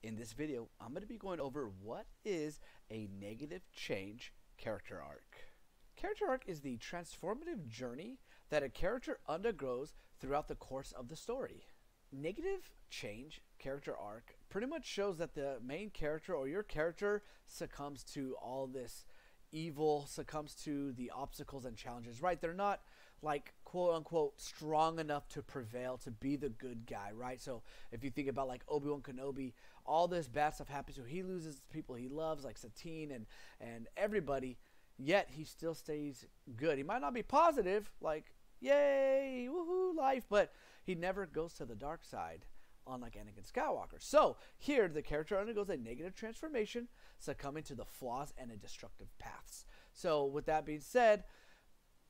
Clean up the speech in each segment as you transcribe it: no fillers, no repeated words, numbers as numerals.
In this video, I'm going to be going over what is a negative change character arc. Character arc is the transformative journey that a character undergoes throughout the course of the story. Negative change character arc pretty much shows that the main character or your character succumbs to all this evil, succumbs to the obstacles and challenges, right? They're not like quote unquote strong enough to prevail, to be the good guy, right? So if you think about like Obi-Wan Kenobi, all this bad stuff happens to him. He loses people he loves, like Satine and everybody, yet he still stays good. He might not be positive, like yay, woohoo, life, but he never goes to the dark side, unlike Anakin Skywalker. So here, the character undergoes a negative transformation, succumbing to the flaws and the destructive paths. So with that being said,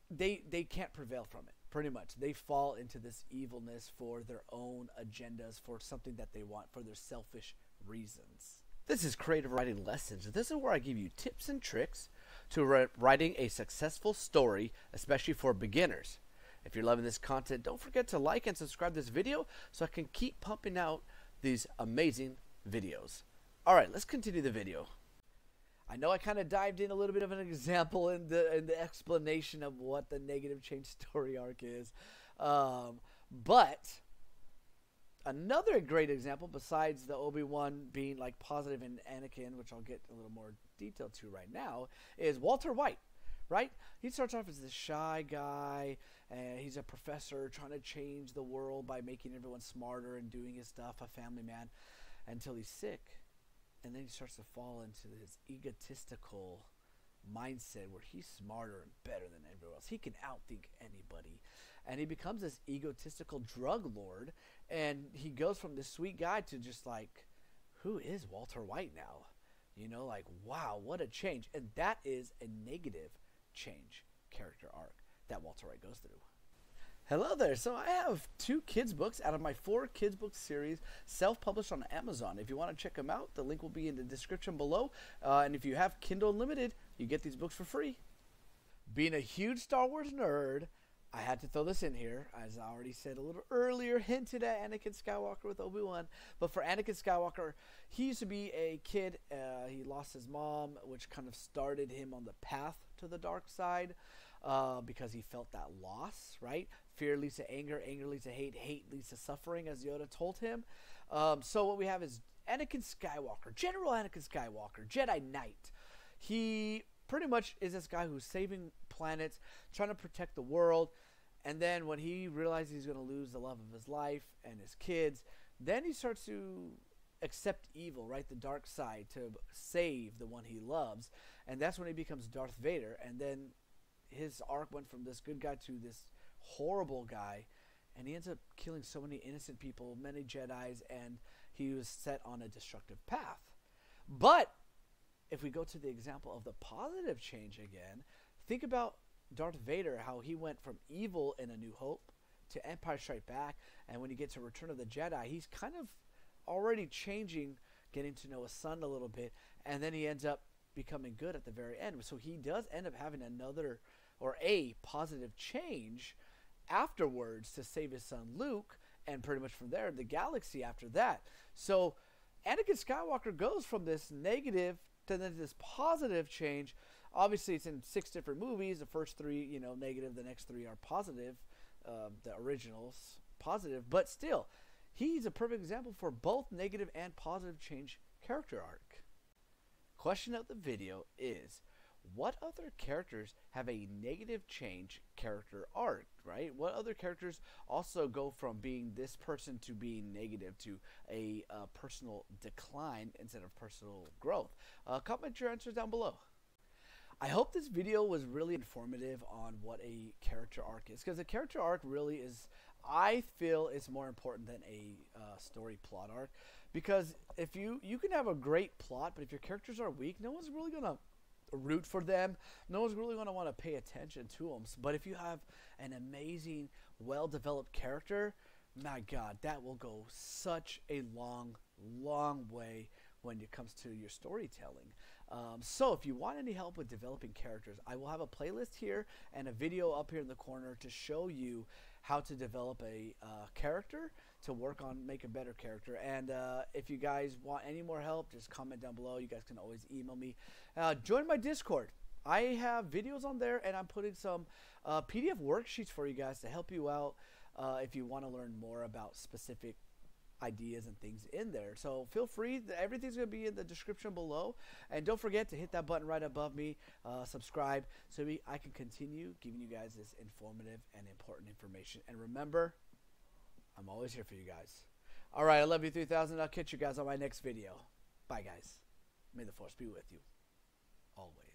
they can't prevail from it. Pretty much, they fall into this evilness for their own agendas, for something that they want, for their selfish reasons. This is Creative Writing Lessons. This is where I give you tips and tricks to writing a successful story, especially for beginners. If you're loving this content, don't forget to like and subscribe this video so I can keep pumping out these amazing videos. Alright, let's continue the video. I know I kind of dived in a little bit of an example in the explanation of what the negative change story arc is. But another great example, besides the Obi-Wan being like positive in Anakin, which I'll get a little more detail to right now, is Walter White. Right? He starts off as this shy guy, and he's a professor trying to change the world by making everyone smarter and doing his stuff, a family man, until he's sick. And then he starts to fall into this egotistical mindset where he's smarter and better than everyone else. He can outthink anybody. And he becomes this egotistical drug lord, and he goes from this sweet guy to just like, who is Walter White now? You know, like, wow, what a change. And that is a negative change character arc that Walter White goes through. Hello there. So I have 2 kids books out of my 4 kids book series, self-published on Amazon. If you want to check them out, the link will be in the description below. And if you have Kindle Unlimited, you get these books for free. Being a huge Star Wars nerd, I had to throw this in here. As I already said a little earlier, hinted at Anakin Skywalker with Obi-Wan. But for Anakin Skywalker, he used to be a kid. He lost his mom, which kind of started him on the path to the dark side because he felt that loss, right? Fear leads to anger, anger leads to hate, hate leads to suffering, as Yoda told him. So what we have is Anakin Skywalker, General Anakin Skywalker, Jedi Knight. He pretty much is this guy who's saving planets, trying to protect the world, and then when he realizes he's going to lose the love of his life and his kids, then he starts to accept evil, right, the dark side, to save the one he loves, and that's when he becomes Darth Vader. And then his arc went from this good guy to this horrible guy, and he ends up killing so many innocent people, many Jedis, and he was set on a destructive path. But if we go to the example of the positive change again, think about Darth Vader, how he went from evil in A New Hope to Empire Strikes Back, and when you get to Return of the Jedi, he's kind of already changing, getting to know his son a little bit, and then he ends up becoming good at the very end. So he does end up having another or a positive change afterwards to save his son Luke, and pretty much from there, the galaxy after that. So Anakin Skywalker goes from this negative to then this positive change. Obviously, it's in 6 different movies. The first 3, negative. The next 3 are positive. The originals, positive. But still, he's a perfect example for both negative and positive change character arc. Question of the video is, what other characters have a negative change character arc, right? What other characters also go from being this person to being negative to a personal decline instead of personal growth? Comment your answers down below. I hope this video was really informative on what a character arc is, because a character arc really is, I feel, is more important than a story plot arc, because if you can have a great plot, but if your characters are weak, no one's really going to root for them. No one's really going to want to pay attention to them. But if you have an amazing, well-developed character, my God, that will go such a long, long way when it comes to your storytelling. So if you want any help with developing characters, I will have a playlist here and a video up here in the corner to show you how to develop a character to work on make a better character. And if you guys want any more help, just comment down below. You guys can always email me. Join my Discord. I have videos on there, and I'm putting some PDF worksheets for you guys to help you out if you want to learn more about specific ideas and things in there. So feel free. Everything's going to be in the description below. And don't forget to hit that button right above me, subscribe, so I can continue giving you guys this informative and important information. And remember, I'm always here for you guys. All right, I love you 3000. I'll catch you guys on my next video. Bye, guys. May the force be with you always.